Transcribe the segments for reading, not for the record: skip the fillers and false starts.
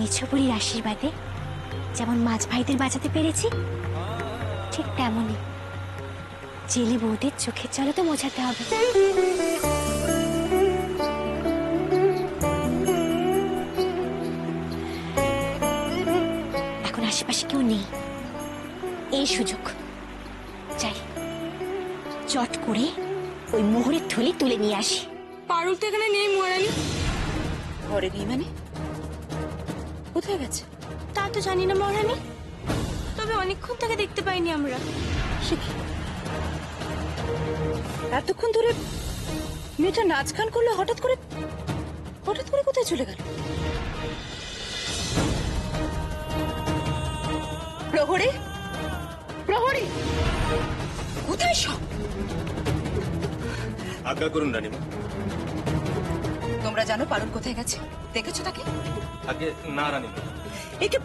মিছপুরীর আশীর্বাদে যেমন মাছ ভাইদের বাঁচাতে পেরেছি, ঠিক তেমনই জেলে বউদের চোখের জলতে মোছাতে হবে। এখন আশেপাশে কেউ নেই, এই সুযোগ যাই, চট করে ওই মোহরের থলি তুলে নিয়ে আসি। পারুল তো এখানে নেই মহারানী। ঘরে নেই মানে? কোথায় গেছে? তা তো জানি না মহারানী। তবে অনেকক্ষণ তাকে দেখতে পাইনি আমরা। এতক্ষণ ধরে মেয়েটা নাচ গান করলো, হঠাৎ করে কোথায় চলে গেল? প্রহরী, প্রহরী, কোথায় সব? আজ্ঞা করুন রানীমা। তোমরা জানো পারুল কোথায় গেছে? দেখেছো তাকে? আগে না রানীমা। একে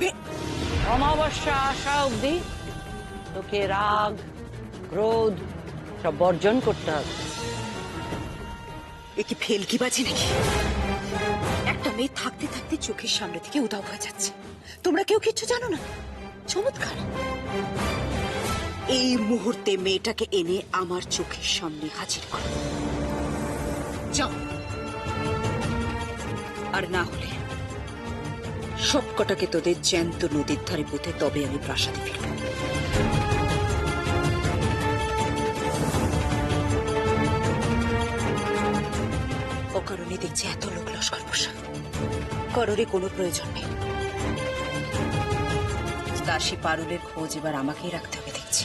অমাবস্যা আসা অবধি তোকে রাগ, ক্রোধ সব বর্জন করতে হবে। একে ফেলকিবাজি নাকি? একটা মেয়ে থাকতে থাকতে চোখের সামনে থেকে উধাও হয়ে যাচ্ছে, তোমরা কেউ কিচ্ছু জানো না? চমৎকার, এই মুহূর্তে মেয়েটাকে এনে আমার চোখের সামনে হাজির করো। যাও, আর না হলে সব কটাকে তোদের জ্যান্ত নদীর ধারে পুঁতে তবে আমি প্রাসাদে ফিরব। অকারণে দেখছি এত লোক লস্কর বসা, করোরে কোনো প্রয়োজন নেই। দাসী পারুলের খোঁজ এবার আমাকেই রাখতে হবে দেখছি।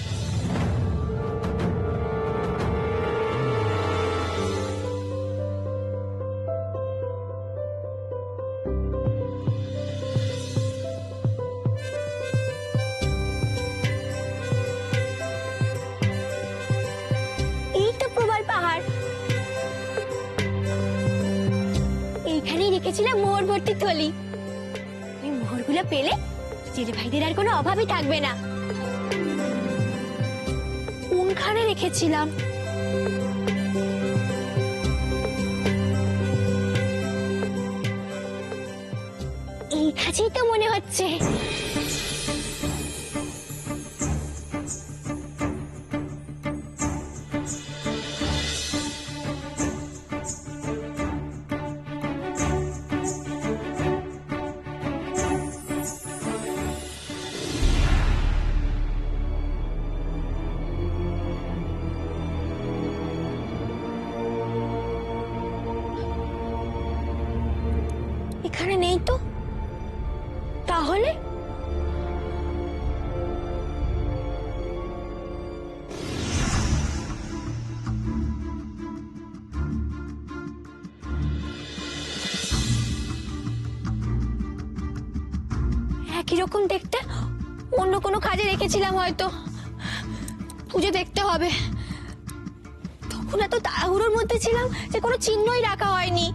এই তো প্রবাল পাহাড়, এইখানেই রেখেছিলাম মোহর ভর্তি থলি। ওই মোহরগুলো পেলে জেলে ভাইদের আর কোনো অভাবই থাকবে না। কোনখানে রেখেছিলাম? এই কাছেই তো মনে হচ্ছে। এখানে নেই তো, তাহলে একই রকম দেখতে অন্য কোনো কাজে রেখেছিলাম হয়তো। পুজো দেখতে হবে। তখন এত তাড়াহুড়োর মধ্যে ছিলাম যে কোনো চিহ্নই রাখা হয়নি।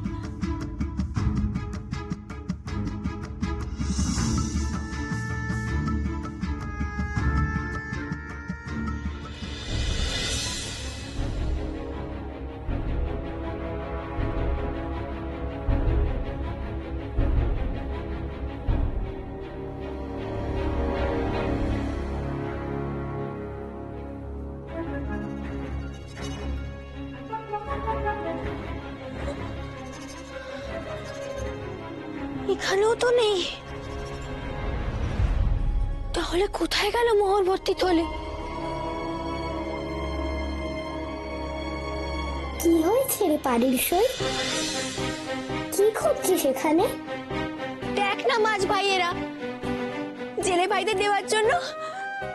এখানেও তো নেই, তাহলে কোথায় গেল মোহর ভর্তি থলে? কি হয়েছে রে পাড়ির সই? কি খুঁজছিস সেখানে? দেখ না মাছ ভাইয়েরা, জেলে ভাইদের দেওয়ার জন্য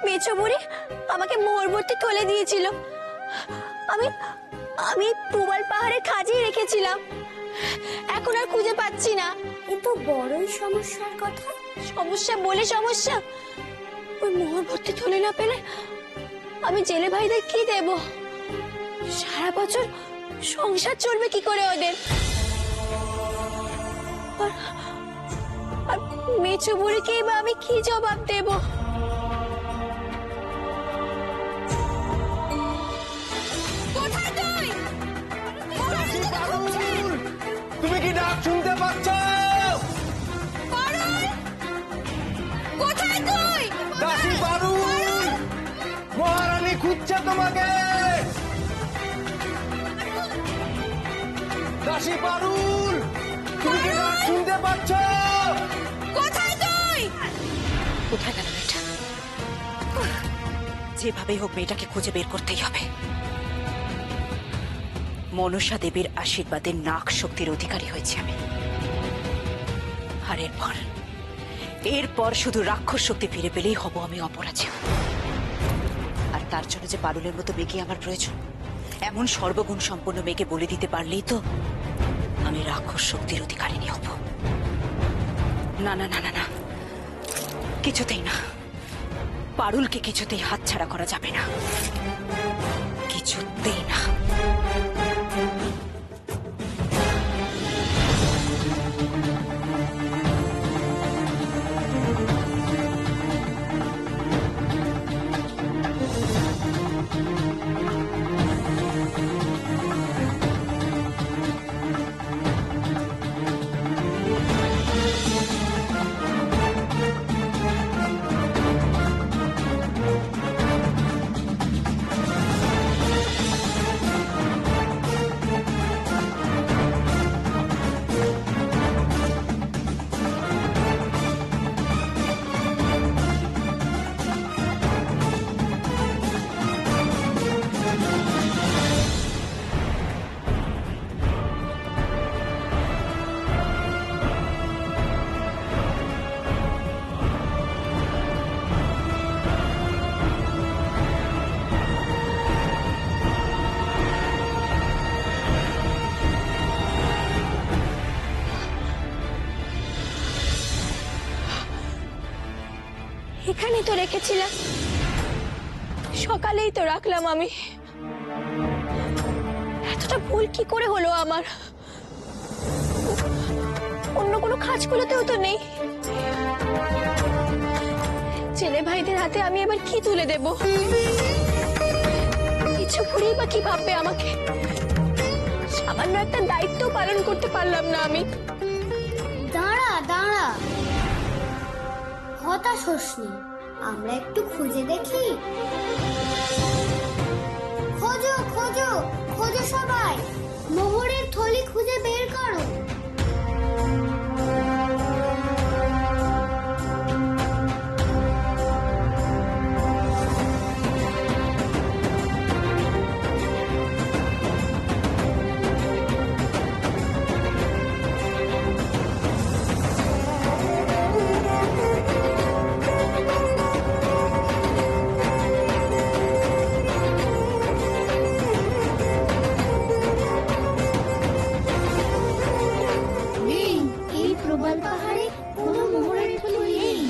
মেছো বুড়ি আমাকে মোহর ভর্তি থলে দিয়েছিল। আমি আমি প্রবাল পাহাড়ে খাজিয়ে রেখেছিলাম, এখন আর খুঁজে পাচ্ছি না। এ তো বড়ই সমস্যার কথা। সমস্যা বলে সমস্যা, ওই মোহর ভর্তি থলে না পেলে আমি জেলে ভাইদের কি দেব? সারা বছর সংসার চলবে কি করে ওদের? আর মেছো বুড়িকে বা আমি কি জবাব দেব? তুমি কি ডাক শুনতে পাচ্ছ? খুঁজছে তোমাকে। দাসী পারুল, তুমি কি গান শুনতে পাচ্ছ? কোথায় তুই? কোথায় গেল মেয়েটা? যেভাবেই হোক মেয়েটাকে খুঁজে বের করতেই হবে। মনসা দেবীর আশীর্বাদে নাক শক্তির অধিকারী হয়েছে আমি। আর এরপর শুধু রাক্ষস শক্তি ফিরে পেলেই হব আমি অপরাজেয়। আর তার জন্য যে পারুলের মতো মেয়েকে আমার প্রয়োজন, এমন সর্বগুণ সম্পন্ন মেয়েকে বলে দিতে পারলেই তো আমি রাক্ষস শক্তির অধিকারিণী হব। না না না না না, কিছুতেই না। পারুলকে কিছুতেই হাতছাড়া করা যাবে না, কিছুতেই না। এখানেই তো রেখেছিলাম, সকালেই তো রাখলাম আমি। এতটা ভুল কি করে হলো আমার? অন্য কোনো খাঁজগুলোতেও তো নেই। ছেলে ভাইদের হাতে আমি এবার কি তুলে দেব? কিছু ভুলেই বা কি ভাববে আমাকে? সামান্য একটা দায়িত্ব পালন করতে পারলাম না আমি। দাঁড়া দাঁড়া, হতাশ হোসনি, আমরা একটু খুঁজে দেখি। খোঁজো খোঁজো খোঁজো সবাই, মোহরের থলি খুঁজে বের করো। এই প্রবাল পাহাড়ে কোনো মোহরের থলি নেই।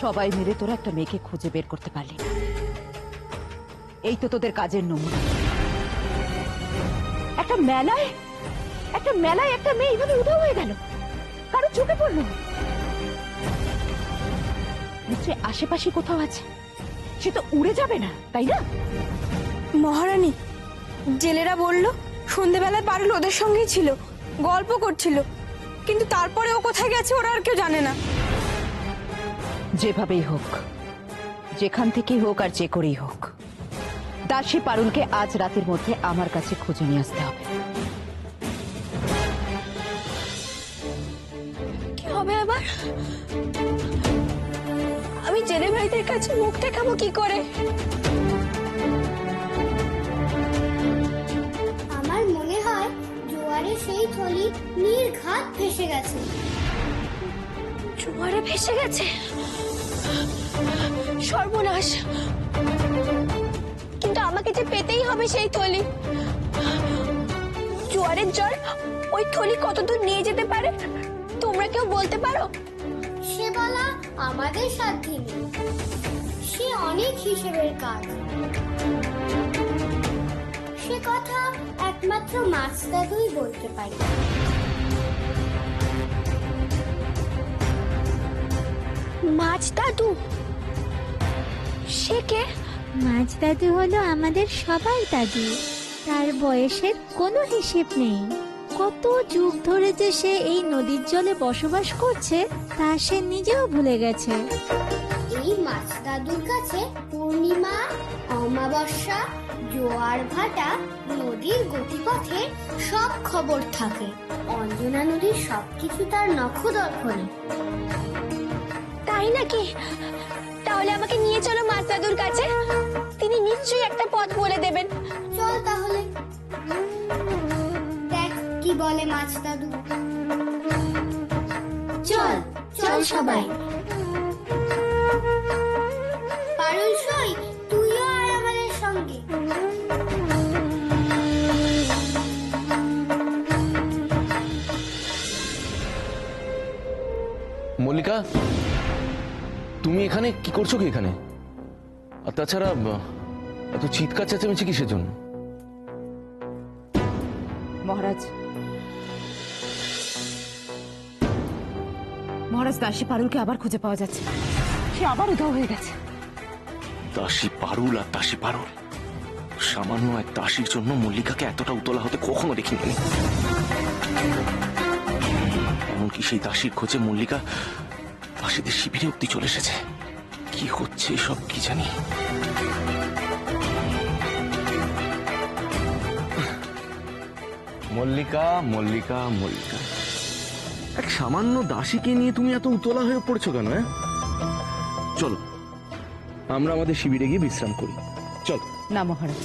সবাই মিলে তোরা একটা মেয়েকে খুঁজে বের করতে পারলি না। এই তো তোদের কাজের নমুনা। একটা মেলায় একটা মেয়ে এইভাবে উধাও হয়ে গেল, কারো চোখে পড়লো না। নিশ্চয়ই আশেপাশে কোথাও আছে, সে তো উড়ে যাবে না, তাই না? মহারানী, জেলেরা বলল সন্ধেবেলায় পারুল ওদের সঙ্গেই ছিল, গল্প করছিল, কিন্তু তারপরে ও কোথায় গেছে ওরা আর কেউ জানে না। যেভাবেই হোক, যেখান থেকেই হোক আর যে করেই হোক, দাসী পারুলকে আজ রাতের মধ্যে আমার কাছে খুঁজে নিয়ে আসতে হবে। কি হবে আবার? আমি জেলে ভাইদের কাছে মুখ দেখাবো কি করে? আমার মনে হয় জোয়ারে সেই থলি নির্ঘাত ভেসে গেছে। জোয়ারে ভেসে গেছে? সর্বনাশ! কিন্তু আমাকে যে পেতেই হবে সেই থলি। জোয়ারের জল ওই থলি কতদূর নিয়ে যেতে পারে তোমরা কেউ বলতে পারো? সে বলা আমাদের সাধ্যে নেই, সে অনেক হিসেবের কাজ। সে কথা একমাত্র মাছ দাদুই বলতে পারে। মাছ দাদু? সে কে? মাছ দাদু হলো আমাদের সবার দাদু। তার বয়সের কোনো হিসেব নেই। কত যুগ ধরে যে সে এই নদীর জলে বসবাস করছে তা সে নিজেও ভুলে গেছে। এই মাছ দাদুর কাছে পূর্ণিমা, অমাবস্যা, জোয়ার ভাটা, নদীর গতিপথে সব খবর থাকে। অঞ্জনা নদীর সবকিছু তার নখদর্পণে। তাই নাকি? তাহলে আমাকে নিয়ে চলো মাছ দাদুর কাছে, তিনি নিশ্চয়ই একটা পথ বলে দেবেন। চল তাহলে, দেখ কি বলে মাছ দাদু। চল চল সবাই। পারুল সই, তুইও আয় আমাদের সঙ্গে। মল্লিকা, তুমি এখানে কি করছো কি এখানে? আর তাছাড়া এত চিৎকার চেঁচামেচি কিসের জন্য? মহারাজ, মহারাজ, দাসী পারুলকে আবার খুঁজে পাওয়া যাচ্ছে। সে আবার উধাও হয়ে গেছে। দাসী পারুল আর দাসী পারুল, সামান্য এক দাসীর জন্য মল্লিকাকে এতটা উতলা হতে কখনো দেখিনি আমি। এমনকি সেই দাসীর খোঁজে মল্লিকা দাসীদের শিবিরে অব্দি চলে এসেছে। কি হচ্ছে সব কি জানি। মল্লিকা, মল্লিকা, মল্লিকা, এক সামান্য দাসীকে নিয়ে তুমি এত উতলা হয়ে পড়ছো কেন? চলো আমরা আমাদের শিবিরে গিয়ে বিশ্রাম করি। চল। না মহারাজ,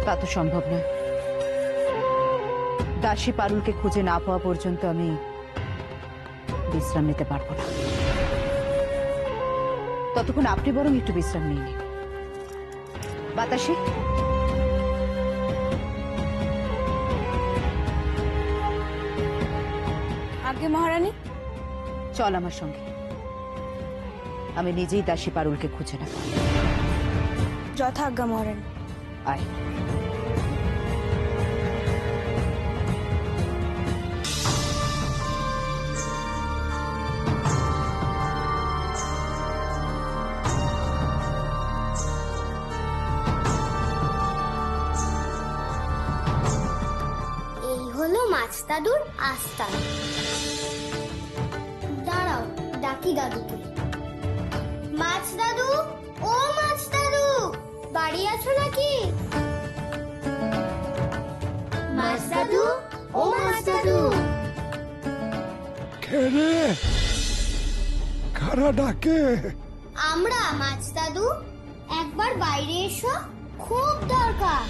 তা তো সম্ভব নয়। দাসী পারুলকে খুঁজে না পাওয়া পর্যন্ত আমি বিশ্রাম নিতে পারবো না। ততক্ষণ আপনি বরং একটু বিশ্রাম নিয়ে নিন। বাতাসে, আগে মহারানী, চল আমার সঙ্গে। আমি নিজেই দাসী পারুলকে খুঁজে নেব। যথাজ্ঞা মহারানী। আয়। এই হলো মাছ দাদুর আস্তানা। দাঁড়াও, ডাকি দাদুকে। মাছ দাদু, ও মাছ দাদু, বাড়ি আছো নাকি? মাছ দাদু, ও মাছ দাদু। রে কারা ডাকে? আমরা মাছ দাদু, একবার বাইরে এসো, খুব দরকার।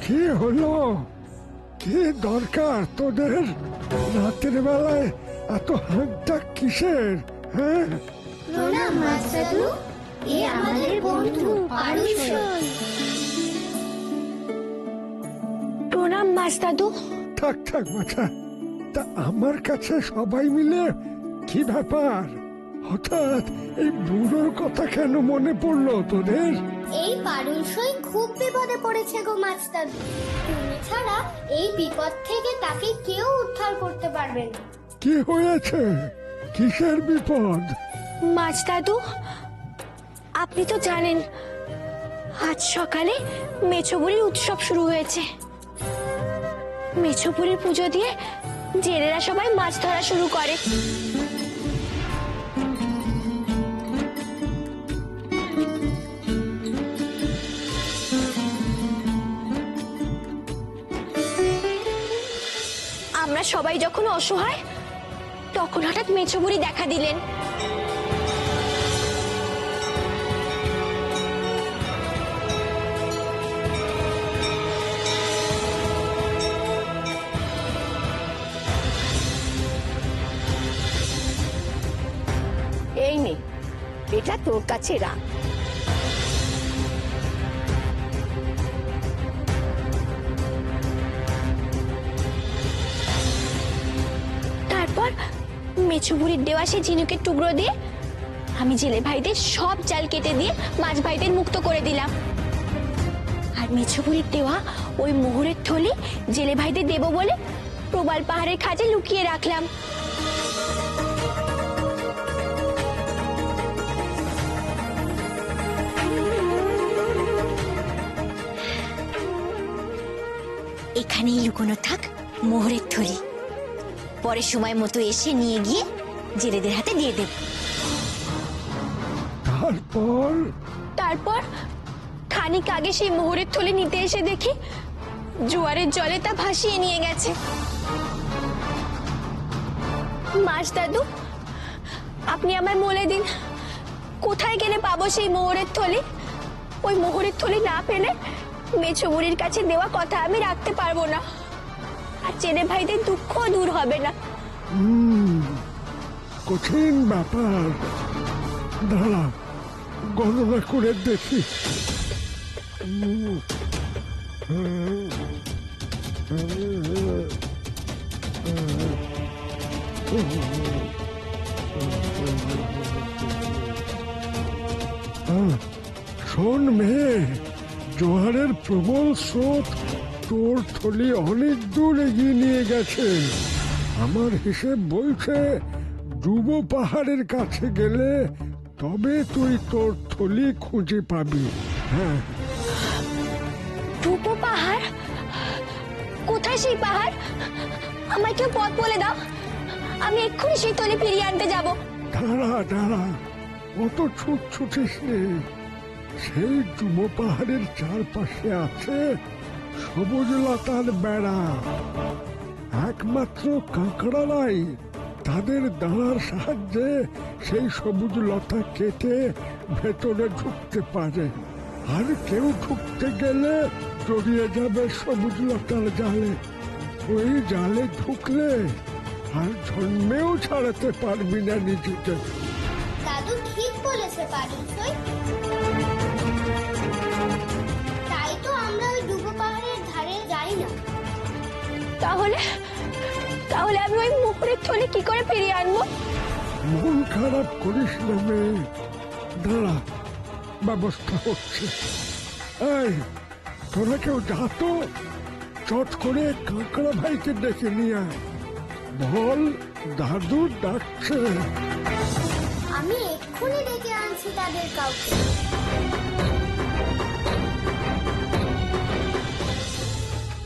কি হলো? কি দরকার তোদের? রাতের বেলায় এত হাঁকডাক কিসের? হ্যাঁ, প্রণাম মাছ দাদু, এ আমাদের বন্ধু পারুল সই। প্রণাম মাছ দাদু। থাক থাক বাছা, তা আমার কাছে সবাই মিলে কি ব্যাপার? হঠাৎ এই বুড়োর কথা কেন মনে পড়লো তোদের? এই পারুল সই খুব বিপদে পড়েছে গো মাছ দাদু। তুমি ছাড়া এই বিপদ থেকে তাকে কেউ উদ্ধার করতে পারবে না। কি হয়েছে? কিসের বিপদ? মাছ দাদু, আপনি তো জানেন আজ সকালে মেছবুড়ির উৎসব শুরু হয়েছে। মেছবুড়ির পুজো দিয়ে জেলেরা সবাই মাছ ধরা শুরু করে। আমরা সবাই যখন অসহায়, তখন হঠাৎ মেছবুড়ি দেখা দিলেন। এই নে, এটা তোর কাছে রাখ। মেছো বুড়ির দেওয়া সেই ঝিনুকের টুকরো দিয়ে আমি জেলে ভাইদের সব জাল কেটে দিয়ে মাছ ভাইদের মুক্ত করে দিলাম। আর মেছো বুড়ির দেওয়া ওই মোহরের থলি জেলে ভাইদের দেবো বলে প্রবাল পাহাড়ের খাঁজে লুকিয়ে রাখলাম। এখানেই লুকোনো থাক মোহরের থলি, পরে সময় মতো এসে নিয়ে গিয়ে জেলেদের হাতে দিয়ে দেব। তারপর খানিক আগে সেই মোহরের থলি নিতে এসে দেখি জোয়ারের জলে তা ভাসিয়ে নিয়ে গেছে। মাছ দাদু, আপনি আমায় বলে দিন কোথায় গেলে পাবো সেই মোহরের থলি? ওই মোহরের থলি না পেলে মেছো বুড়ির কাছে দেওয়া কথা আমি রাখতে পারবো না, আর জেলে ভাইদের দুঃখ দূর হবে না। কঠিন ব্যাপার, দাঁড়া গণনা করে দেখি। শোন মেয়ে, জোয়ারের প্রবল স্রোত তোর থলি অনেক দূর এগিয়ে নিয়ে গেছে। আমার হিসেব বলছে ডুব পাহাড়ের কাছে গেলে তবে তুই তোর থলি খুঁজে পাবি। হ্যাঁ, ডুবো পাহাড়? কোথায় সেই পাহাড়? আমায় কেউ পথ বলে দাও, আমি এক্ষুনি সেই থলি ফিরিয়ে আনতে যাব। দাঁড়া দাঁড়া, অত ছুট ছুটিস নেই। সেই ডুব পাহাড়ের চারপাশে আছে সবুজ লতার বেড়া। একমাত্র কাঁকড়ারাই তাদের দাঁড়ার সাহায্যে সেই সবুজ লতা কেটে ভেতরে ঢুকতে পারে, আর কেউ ঢুকতে গেলে জড়িয়ে যাবে সবুজ লতার জালে। ওই জালে ঢুকলে আর জন্মেও ছাড়াতে পারবি না নিজেকে। দাদু ঠিক বলেছে পারুল সই। তাই তো আমরা ওই ডুবো পাহাড়ের ধারে যাই না। তাহলে তাহলে আমি ওই মোহরের থলি কি করে ফিরিয়ে আনবো? মন খারাপ করিস না মেয়ে, দাঁড়া ব্যবস্থা হচ্ছে। এই তোরা কেউ যা তো, চট করে কাঁকড়া ভাইকে ডেকে নিয়ে আয়, বল দাদু ডাকছে। আমি এক্ষুনি ডেকে আনছি তাদের কাউকে।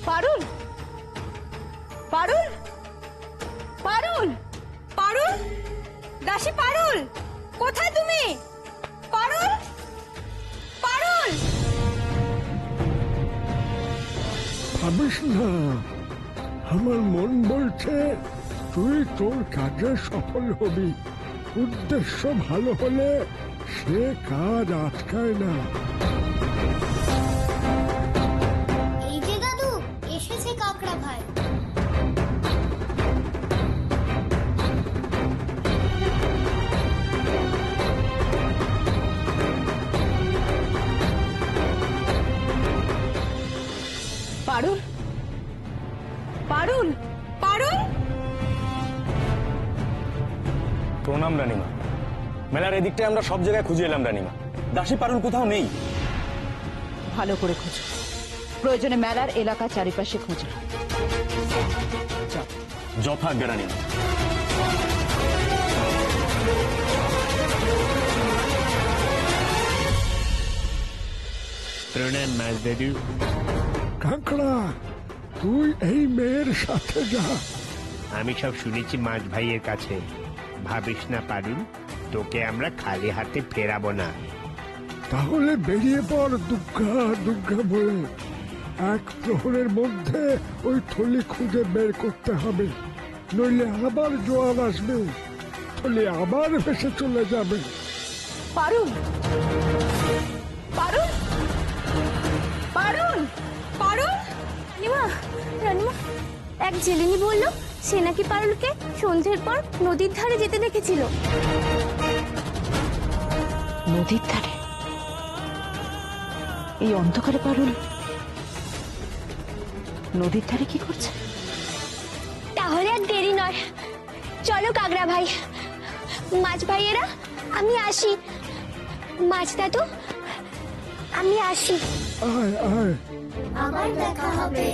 পারুল, পারুল, পারুল, পারুল, দাসী পারুল, কোথায় তুমি? পারুল, পারুল। ভাবিস না, আমার মন বলছে তুই তোর কাজে সফল হবি। উদ্দেশ্য ভালো হলে সে কাজ আটকায় না। এই যে দাদু, এসেছে কাকড়া ভাই। পারুল, পারুল, পারুল। প্রণাম রানীমা। মেলার এদিকটায় আমরা সব জায়গায় খুঁজে এলাম রানীমা, দাসী পারুল কোথাও নেই। ভালো করে খোঁজো, প্রয়োজনে মেলার এলাকা চারিপাশে খোঁজো। যথাজ্ঞা রানীমা। প্রণাম মাছ দাদু। কাঁকড়া, তুই এই মেয়ের সাথে যা। আমি সব শুনেছি মাছ ভাইয়ের কাছে। ভাবিস না পারুল, তোকে আমরা খালি হাতে ফেরাবো না। তাহলে বেরিয়ে পড় দুর্গা দুর্গা বলে। এক প্রহরের মধ্যে ওই থলি খুঁজে বের করতে হবে, নইলে আবার জোয়ার আসবে, থলি আবার ভেসে চলে যাবে। পারুল, পারুল, পারুল, পারুল। রানিমা, রানিমা, এক জেলেনি বলল সে নাকি পারুলকে সন্ধ্যের পর নদীর ধারে যেতে দেখেছিল। নদীর ধারে? এই অন্ধকারে পারুল নদীর ধারে কি করছে? তাহলে আর দেরি নয়, চলো কাকড়া ভাই, মাছ ভাইয়েরা আমি আসি। মাছ দাদু আমি আসি। আয় আয়। আবার দেখা হবে।